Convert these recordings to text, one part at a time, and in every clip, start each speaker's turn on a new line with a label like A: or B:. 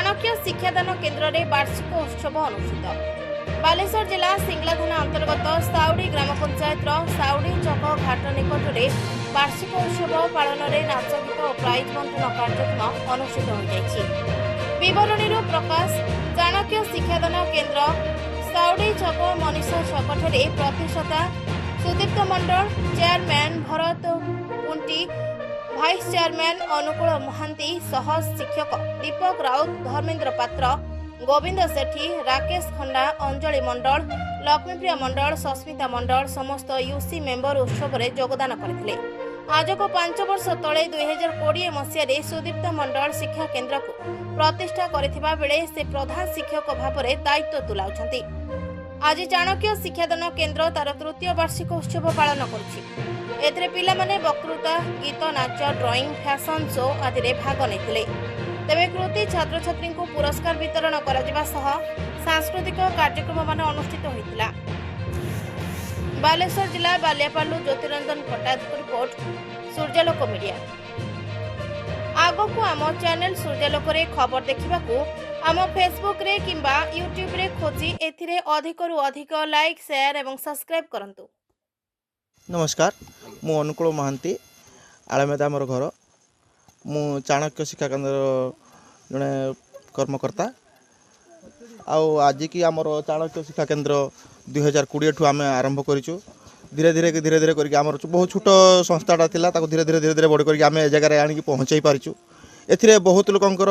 A: चाणक्य शिक्षादान केन्द्र में वार्षिक उत्सव अनुष्ठित। बालेश्वर जिला सिंगला थाना अंतर्गत साउडी ग्राम पंचायत साउडी चक घाट निकट में वार्षिक उत्सव पालन में नाच गीत और प्राइज बंटन कार्यक्रम अनुष्ठित होवरणी प्रकाश चाणक्य शिक्षादान केन्द्र साउडी छक मनीषा छकठे प्रतिष्ठाता सुदीप्त मंडल चेयरमैन भरत कुंटी भाइस चेयरमैन अनुकूल महांती सह शिक्षक दीपक राउत धर्मेन्द्र पात्र गोविंद सेठी राकेश खंडा अंजलि मंडल लक्ष्मीप्रिया मंडल सस्मिता मंडल समस्त यूसी मेंबर उत्सव में योगदान करते। आज को 5 वर्ष तले 2020 मसीह सुदीप्त मंडल शिक्षा केन्द्र को प्रतिष्ठा करथिबा बेले से प्रधान शिक्षक भाव में दायित्व तुलाउछंती। आज चाणक्य शिक्षादान केन्द्र तार तृतीय वार्षिक उत्सव पालन करुछि। एथिरे पिलामाने वक्तृता गीत नाच ड्रॉइंग फैशन शो आदि भाग नेथिले। तेबे कृति छात्र छात्री को पुरस्कार वितरण करा सह सांस्कृतिक कार्यक्रम मान अनुष्ठित होइतिला। बालेश्वर जिला बालियापालू ज्योतिरंजन पट्टायत रिपोर्ट सूर्यालोक मीडिया। आगो आम चैनल सूर्यालोक रे खबर देखिबाकू आम फेसबुक रे किंबा यूट्यूब रे खोजी एथिरे अधिकरु अधिक लाइक शेयर एवं सब्सक्राइब करंतु।
B: नमस्कार, मु अनुकूल महांती आलमेदा मोर घर। मु चाणक्य शिक्षा केन्द्र जड़े कर्मकर्ता। आज की आमर चाणक्य शिक्षा केन्द्र 2020 ठू आम आरंभ करूँ। धीरे धीरे करके आमर बहुत छोट संस्थाटा थिला ताको धीरे धीरे बड़ करके आम ए जगह आनिक पहुँचाई पारिछु। एथिरे बहुत लोकंकर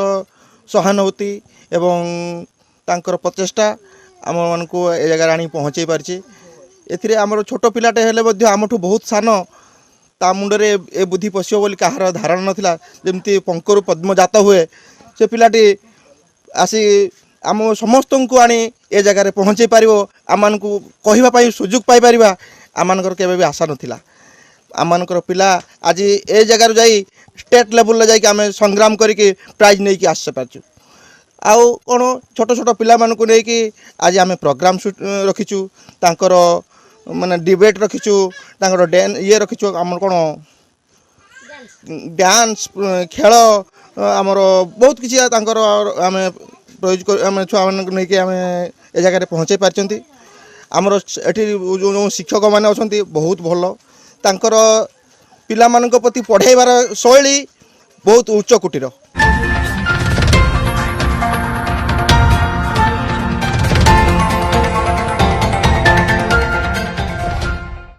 B: सहानुभूति एवं तांकर प्रचेष्टा आम मानकु ए जगह आनिक पहुँचाई पारिछि। एथिरे आमर छोट पिलाटे हेले मध्य आमठू बहुत सान ता मुंडरे ए बुद्धि पशियो बोली कहार धारणा नथिला। जेमती पंकरु पद्मजात हुए से पिलाटी आसी आम समस्त को आनी ए जगह पहुँचाई पारिबो। आम को कहिबा पई सुजुग पाई परिबा आमानकर केबे भी आशा नथिला। आमानकर पिला आज ए जगह जाई स्टेट लेवल जाई कि आमे संग्राम करके प्राइज नहीं कि आस पारछु। आउ कोन छोट छोट पिला मान को नहीं कि आज आमे प्रोग्राम रखिछु। तांकर माने डिबेट रखिछु, तांकर ये रखिछु। आमर कोन डांस खेल आमर बहुत किछि तांकर आमे प्रयोग आम छुआ मान नहीं कि आमे ए जगह पहुँचाई पारछंती। आमर एठी जो शिक्षक माने अछंती बहुत भलो। तांकर पिला मानक प्रति पढ़ाइबार शैली बहुत उच्च कोटीर।